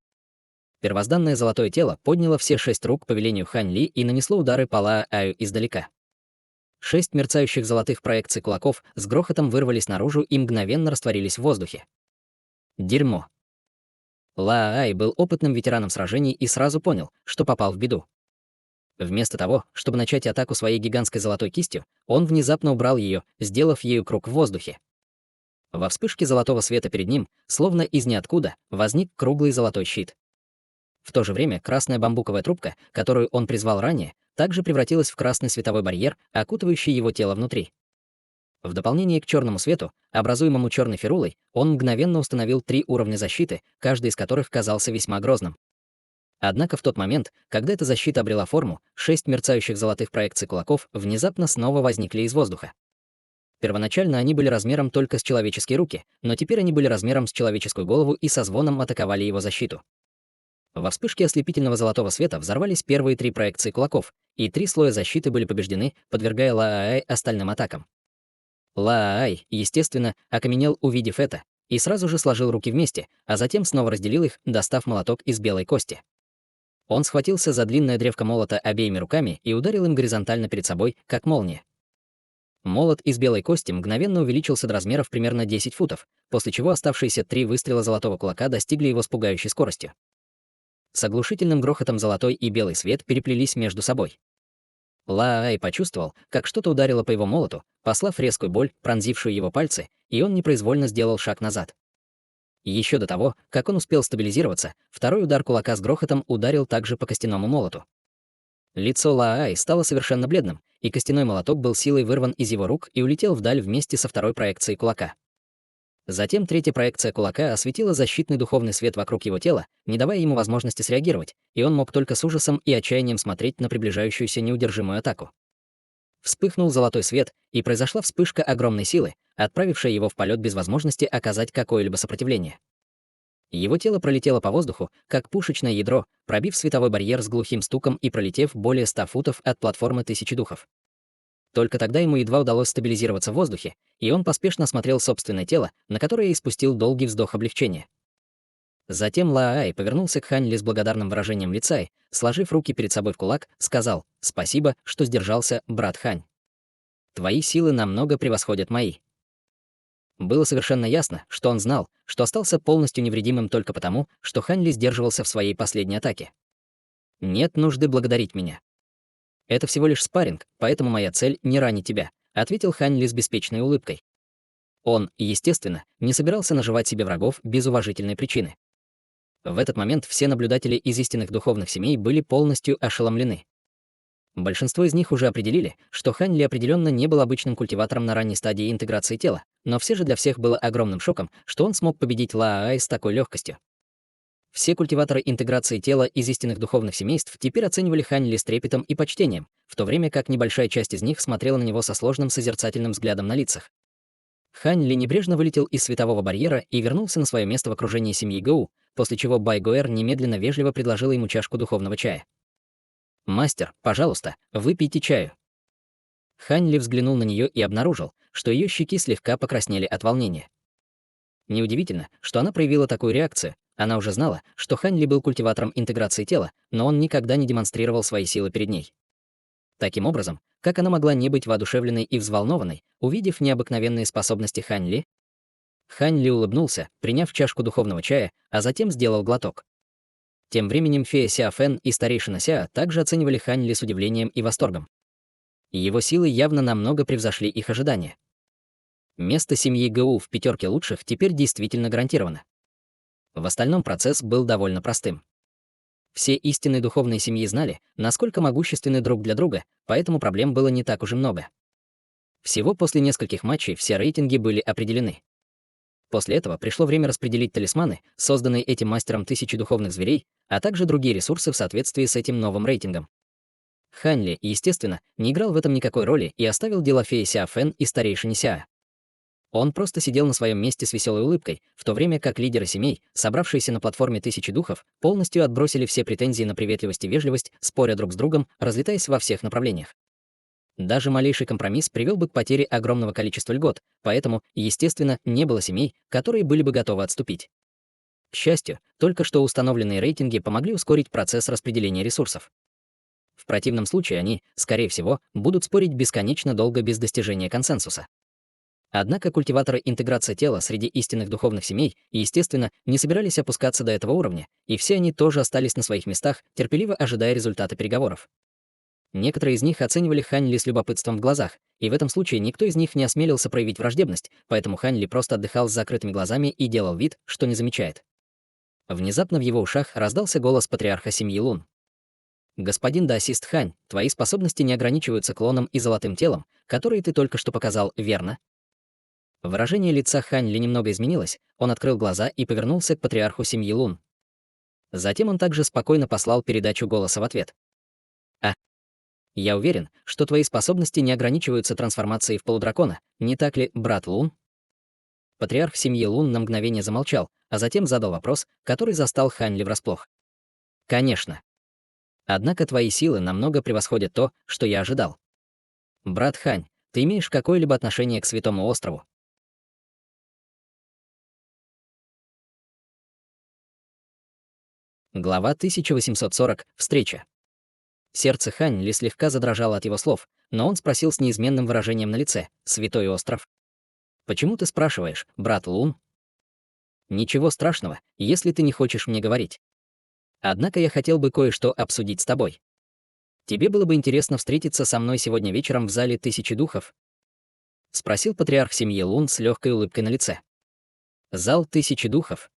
Первозданное золотое тело подняло все 6 рук по велению Хань Ли и нанесло удары по Лаа-Аю издалека. 6 мерцающих золотых проекций кулаков с грохотом вырвались наружу и мгновенно растворились в воздухе. Дерьмо. Лаа-Ай был опытным ветераном сражений и сразу понял, что попал в беду. Вместо того, чтобы начать атаку своей гигантской золотой кистью, он внезапно убрал ее, сделав ею круг в воздухе. Во вспышке золотого света перед ним, словно из ниоткуда, возник круглый золотой щит. В то же время красная бамбуковая трубка, которую он призвал ранее, также превратилась в красный световой барьер, окутывающий его тело внутри. В дополнение к черному свету, образуемому черной ферулой, он мгновенно установил 3 уровня защиты, каждый из которых казался весьма грозным. Однако в тот момент, когда эта защита обрела форму, 6 мерцающих золотых проекций кулаков внезапно снова возникли из воздуха. Первоначально они были размером только с человеческие руки, но теперь они были размером с человеческую голову и со звоном атаковали его защиту. Во вспышке ослепительного золотого света взорвались первые 3 проекции кулаков, и 3 слоя защиты были побеждены, подвергая Лаа-Ай остальным атакам. Лаа-Ай, естественно, окаменел, увидев это, и сразу же сложил руки вместе, а затем снова разделил их, достав молоток из белой кости. Он схватился за длинное древко молота обеими руками и ударил им горизонтально перед собой, как молния. Молот из белой кости мгновенно увеличился до размеров примерно 10 футов, после чего оставшиеся 3 выстрела золотого кулака достигли его с пугающей скоростью. С оглушительным грохотом золотой и белый свет переплелись между собой. Лаа-Ай почувствовал, как что-то ударило по его молоту, послав резкую боль, пронзившую его пальцы, и он непроизвольно сделал шаг назад. Еще до того, как он успел стабилизироваться, второй удар кулака с грохотом ударил также по костяному молоту. Лицо Лаа-Ай стало совершенно бледным, и костяной молоток был силой вырван из его рук и улетел вдаль вместе со второй проекцией кулака. Затем третья проекция кулака осветила защитный духовный свет вокруг его тела, не давая ему возможности среагировать, и он мог только с ужасом и отчаянием смотреть на приближающуюся неудержимую атаку. Вспыхнул золотой свет, и произошла вспышка огромной силы, отправившая его в полет без возможности оказать какое-либо сопротивление. Его тело пролетело по воздуху, как пушечное ядро, пробив световой барьер с глухим стуком и пролетев более 100 футов от платформы Тысячи Духов. Только тогда ему едва удалось стабилизироваться в воздухе, и он поспешно осмотрел собственное тело, на которое испустил долгий вздох облегчения. Затем Лаа-Ай повернулся к Хань Ли с благодарным выражением лица и, сложив руки перед собой в кулак, сказал: «Спасибо, что сдержался, брат Хань. Твои силы намного превосходят мои». Было совершенно ясно, что он знал, что остался полностью невредимым только потому, что Хань Ли сдерживался в своей последней атаке. «Нет нужды благодарить меня. Это всего лишь спарринг, поэтому моя цель — не ранить тебя», — ответил Хань Ли с беспечной улыбкой. Он, естественно, не собирался наживать себе врагов без уважительной причины. В этот момент все наблюдатели из истинных духовных семей были полностью ошеломлены. Большинство из них уже определили, что Хань Ли определенно не был обычным культиватором на ранней стадии интеграции тела, но все же для всех было огромным шоком, что он смог победить Лаа-Ай с такой легкостью. Все культиваторы интеграции тела из истинных духовных семейств теперь оценивали Хань Ли с трепетом и почтением, в то время как небольшая часть из них смотрела на него со сложным созерцательным взглядом на лицах. Хань Ли небрежно вылетел из светового барьера и вернулся на свое место в окружении семьи Гоу, после чего Бай Гуэр немедленно вежливо предложила ему чашку духовного чая. «Мастер, пожалуйста, выпейте чаю». Хань Ли взглянул на нее и обнаружил, что ее щеки слегка покраснели от волнения. Неудивительно, что она проявила такую реакцию. Она уже знала, что Хань Ли был культиватором интеграции тела, но он никогда не демонстрировал свои силы перед ней. Таким образом, как она могла не быть воодушевленной и взволнованной, увидев необыкновенные способности Хань Ли? Хань Ли улыбнулся, приняв чашку духовного чая, а затем сделал глоток. Тем временем фея Сяо Фэн и старейшина Сяо также оценивали Хань Ли с удивлением и восторгом. Его силы явно намного превзошли их ожидания. Место семьи ГУ в пятерке лучших теперь действительно гарантировано. В остальном процесс был довольно простым. Все истинные духовные семьи знали, насколько могущественны друг для друга, поэтому проблем было не так уж и много. Всего после нескольких матчей все рейтинги были определены. После этого пришло время распределить талисманы, созданные этим мастером тысячи духовных зверей, а также другие ресурсы в соответствии с этим новым рейтингом. Хань Ли, естественно, не играл в этом никакой роли и оставил дела феи Сяо Фэн и старейшине Сяо. Он просто сидел на своем месте с веселой улыбкой, в то время как лидеры семей, собравшиеся на платформе тысячи духов, полностью отбросили все претензии на приветливость и вежливость, споря друг с другом, разлетаясь во всех направлениях. Даже малейший компромисс привел бы к потере огромного количества льгот, поэтому, естественно, не было семей, которые были бы готовы отступить. К счастью, только что установленные рейтинги помогли ускорить процесс распределения ресурсов. В противном случае они, скорее всего, будут спорить бесконечно долго без достижения консенсуса. Однако культиваторы интеграции тела среди истинных духовных семей, естественно, не собирались опускаться до этого уровня, и все они тоже остались на своих местах, терпеливо ожидая результата переговоров. Некоторые из них оценивали Хань Ли с любопытством в глазах, и в этом случае никто из них не осмелился проявить враждебность, поэтому Хань Ли просто отдыхал с закрытыми глазами и делал вид, что не замечает. Внезапно в его ушах раздался голос патриарха семьи Лун. «Господин даосист Хань, твои способности не ограничиваются клоном и золотым телом, которые ты только что показал, верно?» Выражение лица Хань Ли немного изменилось, он открыл глаза и повернулся к патриарху семьи Лун. Затем он также спокойно послал передачу голоса в ответ. «А, я уверен, что твои способности не ограничиваются трансформацией в полудракона, не так ли, брат Лун?» Патриарх семьи Лун на мгновение замолчал, а затем задал вопрос, который застал Хань Ли врасплох. «Конечно. Однако твои силы намного превосходят то, что я ожидал. Брат Хань, ты имеешь какое-либо отношение к Святому острову?» Глава 1840. Встреча. Сердце Хань Ли слегка задрожало от его слов, но он спросил с неизменным выражением на лице: «Святой остров?» «Почему ты спрашиваешь, брат Лун?» «Ничего страшного, если ты не хочешь мне говорить. Однако я хотел бы кое-что обсудить с тобой. Тебе было бы интересно встретиться со мной сегодня вечером в зале Тысячи Духов?» — спросил патриарх семьи Лун с легкой улыбкой на лице. «Зал Тысячи Духов?»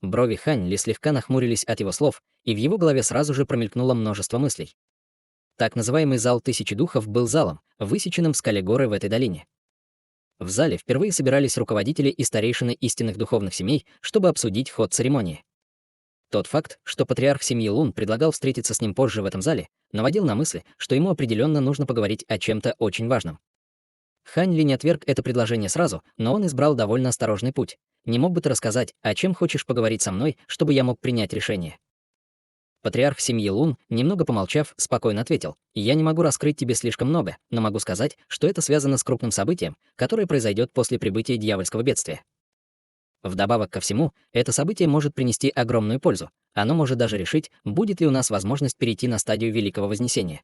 Брови Хань Ли слегка нахмурились от его слов, и в его голове сразу же промелькнуло множество мыслей. Так называемый зал Тысячи Духов был залом, высеченным в скале горы в этой долине. В зале впервые собирались руководители и старейшины истинных духовных семей, чтобы обсудить ход церемонии. Тот факт, что патриарх семьи Лун предлагал встретиться с ним позже в этом зале, наводил на мысли, что ему определенно нужно поговорить о чем-то очень важном. Хань Ли не отверг это предложение сразу, но он избрал довольно осторожный путь. «Не мог бы ты рассказать, о чем хочешь поговорить со мной, чтобы я мог принять решение?» Патриарх семьи Лун, немного помолчав, спокойно ответил: «Я не могу раскрыть тебе слишком много, но могу сказать, что это связано с крупным событием, которое произойдет после прибытия дьявольского бедствия. Вдобавок ко всему, это событие может принести огромную пользу. Оно может даже решить, будет ли у нас возможность перейти на стадию Великого Вознесения».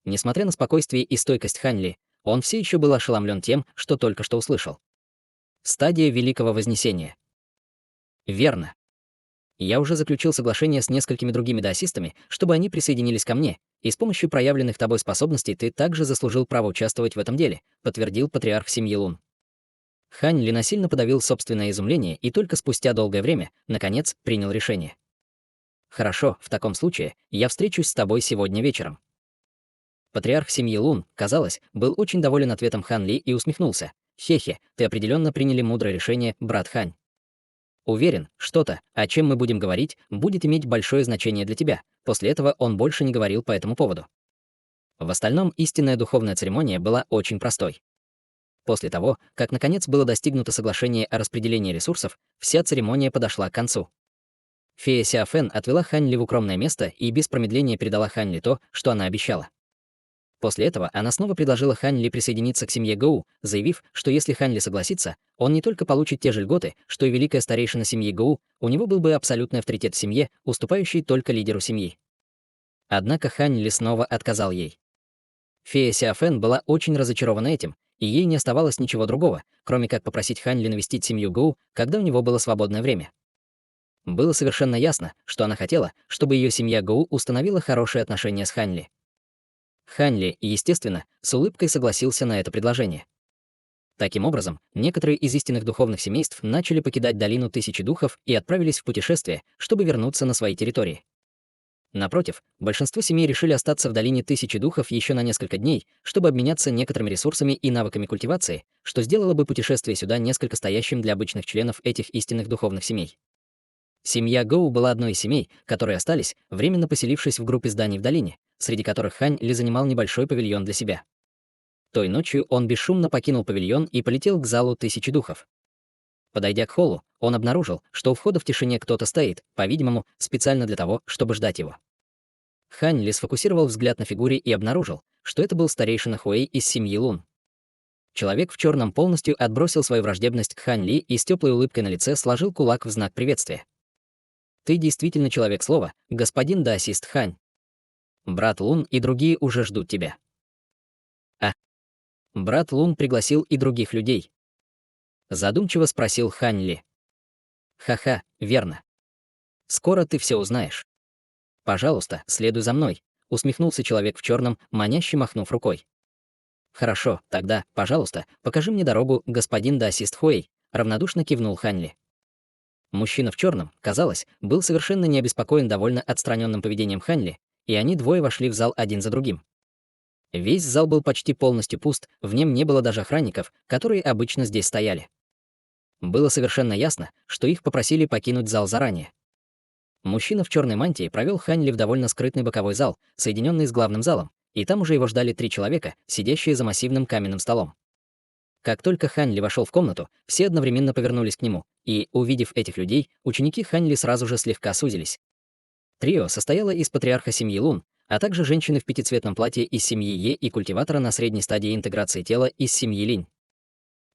Несмотря на спокойствие и стойкость Хань Ли, он все еще был ошеломлен тем, что только что услышал. Стадия Великого Вознесения. Верно. Я уже заключил соглашение с несколькими другими даосистами, чтобы они присоединились ко мне, и с помощью проявленных тобой способностей ты также заслужил право участвовать в этом деле, подтвердил патриарх семьи Лун. Хань Ли насильно подавил собственное изумление и только спустя долгое время, наконец, принял решение. «Хорошо, в таком случае я встречусь с тобой сегодня вечером». Патриарх семьи Лун, казалось, был очень доволен ответом Хан Ли и усмехнулся. «Хе-хе, ты определенно приняли мудрое решение, брат Хань. Уверен, что-то, о чем мы будем говорить, будет иметь большое значение для тебя». После этого он больше не говорил по этому поводу. В остальном, истинная духовная церемония была очень простой. После того, как наконец было достигнуто соглашение о распределении ресурсов, вся церемония подошла к концу. Фея Сяо Фэн отвела Хань Ли в укромное место и без промедления передала Хань Ли то, что она обещала. После этого она снова предложила Хань Ли присоединиться к семье Гоу, заявив, что если Хань Ли согласится, он не только получит те же льготы, что и великая старейшина семьи Гоу, у него был бы абсолютный авторитет в семье, уступающий только лидеру семьи. Однако Хань Ли снова отказал ей. Фея Сяофэн была очень разочарована этим, и ей не оставалось ничего другого, кроме как попросить Хань Ли навестить семью Гоу, когда у него было свободное время. Было совершенно ясно, что она хотела, чтобы ее семья Гоу установила хорошие отношения с Хань Ли. Хань Ли, естественно, с улыбкой согласился на это предложение. Таким образом, некоторые из истинных духовных семейств начали покидать долину Тысячи Духов и отправились в путешествие, чтобы вернуться на свои территории. Напротив, большинство семей решили остаться в долине Тысячи Духов еще на несколько дней, чтобы обменяться некоторыми ресурсами и навыками культивации, что сделало бы путешествие сюда несколько стоящим для обычных членов этих истинных духовных семей. Семья Гоу была одной из семей, которые остались, временно поселившись в группе зданий в долине, среди которых Хань Ли занимал небольшой павильон для себя. Той ночью он бесшумно покинул павильон и полетел к залу Тысячи Духов. Подойдя к холлу, он обнаружил, что у входа в тишине кто-то стоит, по-видимому, специально для того, чтобы ждать его. Хань Ли сфокусировал взгляд на фигуре и обнаружил, что это был старейшина Хуэй из семьи Лун. Человек в черном полностью отбросил свою враждебность к Хань Ли и с теплой улыбкой на лице сложил кулак в знак приветствия. «Ты действительно человек слова, господин даосист Хань. Брат Лун и другие уже ждут тебя». Брат Лун пригласил и других людей. Задумчиво спросил Хань Ли. «Ха-ха, верно. Скоро ты все узнаешь. Пожалуйста, следуй за мной», — усмехнулся человек в черном, маняще махнув рукой. «Хорошо, тогда, пожалуйста, покажи мне дорогу, господин даосист Хуэй», — равнодушно кивнул Хань Ли. Мужчина в черном, казалось, был совершенно не обеспокоен довольно отстраненным поведением Хань Ли, и они двое вошли в зал один за другим. Весь зал был почти полностью пуст, в нем не было даже охранников, которые обычно здесь стояли. Было совершенно ясно, что их попросили покинуть зал заранее. Мужчина в черной мантии провел Хань Ли в довольно скрытный боковой зал, соединенный с главным залом, и там уже его ждали 3 человека, сидящие за массивным каменным столом. Как только Хань Ли вошел в комнату, все одновременно повернулись к нему, и, увидев этих людей, ученики Хань Ли сразу же слегка сузились. Трио состояло из патриарха семьи Лун, а также женщины в пятицветном платье из семьи Е и культиватора на средней стадии интеграции тела из семьи Линь.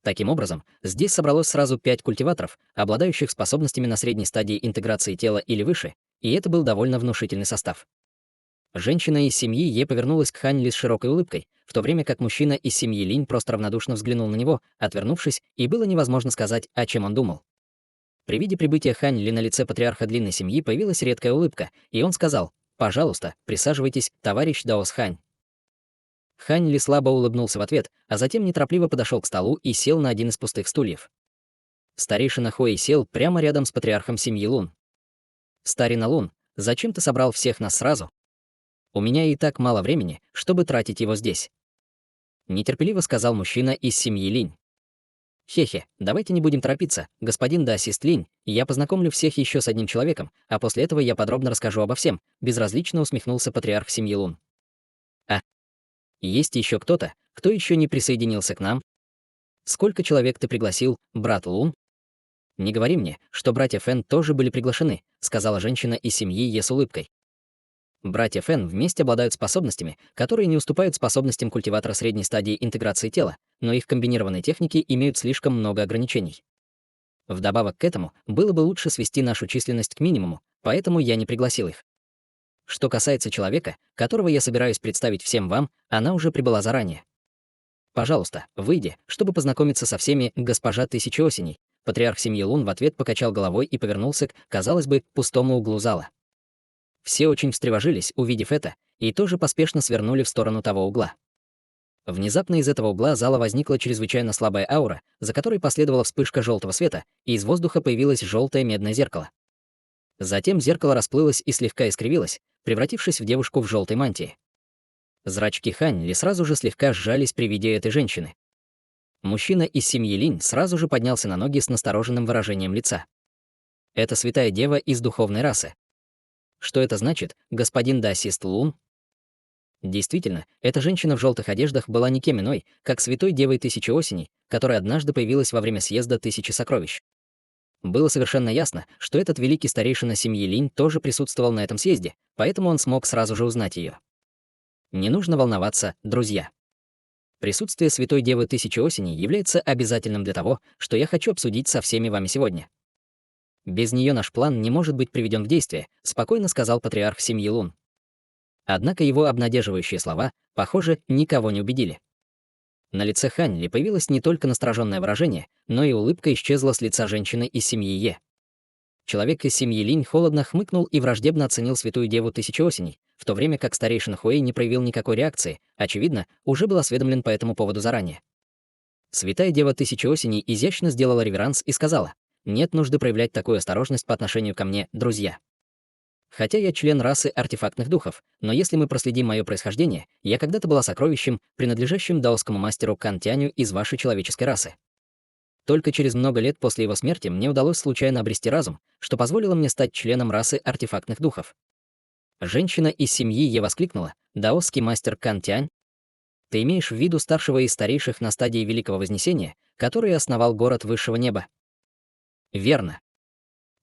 Таким образом, здесь собралось сразу 5 культиваторов, обладающих способностями на средней стадии интеграции тела или выше, и это был довольно внушительный состав. Женщина из семьи Е повернулась к Хань Ли с широкой улыбкой, в то время как мужчина из семьи Линь просто равнодушно взглянул на него, отвернувшись, и было невозможно сказать, о чем он думал. При виде прибытия Хань Ли на лице патриарха длинной семьи появилась редкая улыбка, и он сказал: «Пожалуйста, присаживайтесь, товарищ Даос Хань». Хань Ли слабо улыбнулся в ответ, а затем неторопливо подошел к столу и сел на один из пустых стульев. Старейшина Хуэй сел прямо рядом с патриархом семьи Лун. «Старина Лун, зачем ты собрал всех нас сразу? У меня и так мало времени, чтобы тратить его здесь», — нетерпеливо сказал мужчина из семьи Линь. «Хе-хе, давайте не будем торопиться, господин даосист Линь, я познакомлю всех еще с одним человеком, а после этого я подробно расскажу обо всем», — безразлично усмехнулся патриарх семьи Лун. «А есть еще кто-то, кто еще не присоединился к нам? Сколько человек ты пригласил, брат Лун?» «Не говори мне, что братья Фэн тоже были приглашены», — сказала женщина из семьи Е с улыбкой. Братья Фэн вместе обладают способностями, которые не уступают способностям культиватора средней стадии интеграции тела, но их комбинированные техники имеют слишком много ограничений. Вдобавок к этому, было бы лучше свести нашу численность к минимуму, поэтому я не пригласил их. Что касается человека, которого я собираюсь представить всем вам, она уже прибыла заранее. Пожалуйста, выйди, чтобы познакомиться со всеми, госпожа Тысячи Осеней. Патриарх семьи Лун в ответ покачал головой и повернулся к, казалось бы, пустому углу зала. Все очень встревожились, увидев это, и тоже поспешно свернули в сторону того угла. Внезапно из этого угла зала возникла чрезвычайно слабая аура, за которой последовала вспышка желтого света, и из воздуха появилось желтое медное зеркало. Затем зеркало расплылось и слегка искривилось, превратившись в девушку в желтой мантии. Зрачки Хань Ли сразу же слегка сжались при виде этой женщины. Мужчина из семьи Линь сразу же поднялся на ноги с настороженным выражением лица. Это святая дева из духовной расы. Что это значит, господин даосист Лун? Действительно, эта женщина в желтых одеждах была никем иной, как святой девой Тысячи Осеней, которая однажды появилась во время съезда Тысячи Сокровищ. Было совершенно ясно, что этот великий старейшина семьи Линь тоже присутствовал на этом съезде, поэтому он смог сразу же узнать ее. Не нужно волноваться, друзья. Присутствие Святой Девы Тысячи Осеней является обязательным для того, что я хочу обсудить со всеми вами сегодня. Без нее наш план не может быть приведен в действие, спокойно сказал патриарх семьи Лун. Однако его обнадеживающие слова, похоже, никого не убедили. На лице Хань Ли появилось не только настороженное выражение, но и улыбка исчезла с лица женщины из семьи Е. Человек из семьи Линь холодно хмыкнул и враждебно оценил Святую Деву Тысячи Осеней, в то время как старейшина Хуэй не проявил никакой реакции, очевидно, уже был осведомлен по этому поводу заранее. Святая Дева Тысячи Осеней изящно сделала реверанс и сказала: «Нет нужды проявлять такую осторожность по отношению ко мне, друзья. Хотя я член расы артефактных духов, но если мы проследим мое происхождение, я когда-то была сокровищем, принадлежащим даосскому мастеру Кан Тяню из вашей человеческой расы. Только через много лет после его смерти мне удалось случайно обрести разум, что позволило мне стать членом расы артефактных духов». Женщина из семьи Е воскликнула: «Даосский мастер Кан Тянь? Ты имеешь в виду старшего из старейших на стадии Великого Вознесения, который основал город Высшего Неба?» «Верно.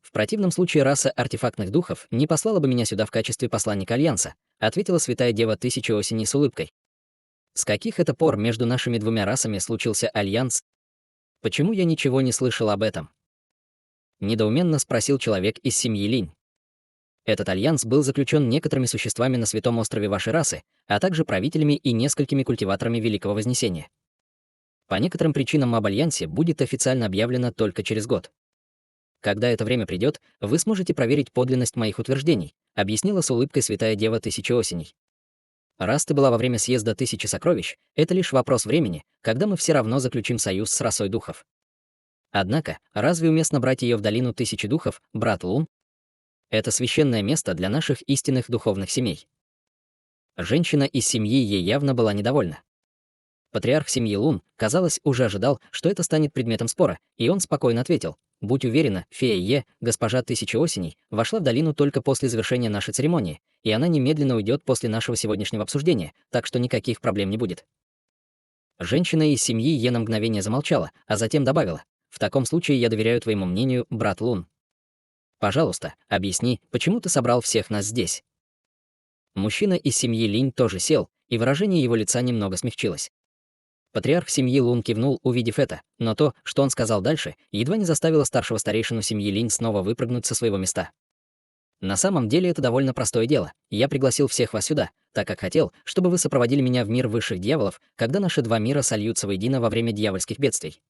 В противном случае раса артефактных духов не послала бы меня сюда в качестве посланника Альянса», ответила Святая Дева Тысячи Осеней с улыбкой. «С каких это пор между нашими двумя расами случился альянс? Почему я ничего не слышал об этом?» Недоуменно спросил человек из семьи Линь. Этот альянс был заключен некоторыми существами на Святом острове вашей расы, а также правителями и несколькими культиваторами Великого Вознесения. По некоторым причинам об альянсе будет официально объявлено только через год. Когда это время придет, вы сможете проверить подлинность моих утверждений, объяснила с улыбкой Святая Дева Тысячи Осеней. Раз ты была во время съезда Тысячи Сокровищ, это лишь вопрос времени, когда мы все равно заключим союз с расой духов. Однако, разве уместно брать ее в долину Тысячи Духов, брат Лун? Это священное место для наших истинных духовных семей. Женщина из семьи Е явно была недовольна. Патриарх семьи Лун, казалось, уже ожидал, что это станет предметом спора, и он спокойно ответил: «Будь уверена, фея Е, госпожа Тысячи Осеней, вошла в долину только после завершения нашей церемонии, и она немедленно уйдет после нашего сегодняшнего обсуждения, так что никаких проблем не будет». Женщина из семьи Е на мгновение замолчала, а затем добавила: «В таком случае я доверяю твоему мнению, брат Лун. Пожалуйста, объясни, почему ты собрал всех нас здесь?» Мужчина из семьи Линь тоже сел, и выражение его лица немного смягчилось. Патриарх семьи Лун кивнул, увидев это, но то, что он сказал дальше, едва не заставило старшего старейшину семьи Линь снова выпрыгнуть со своего места. «На самом деле это довольно простое дело. Я пригласил всех вас сюда, так как хотел, чтобы вы сопроводили меня в мир высших дьяволов, когда наши два мира сольются воедино во время дьявольских бедствий.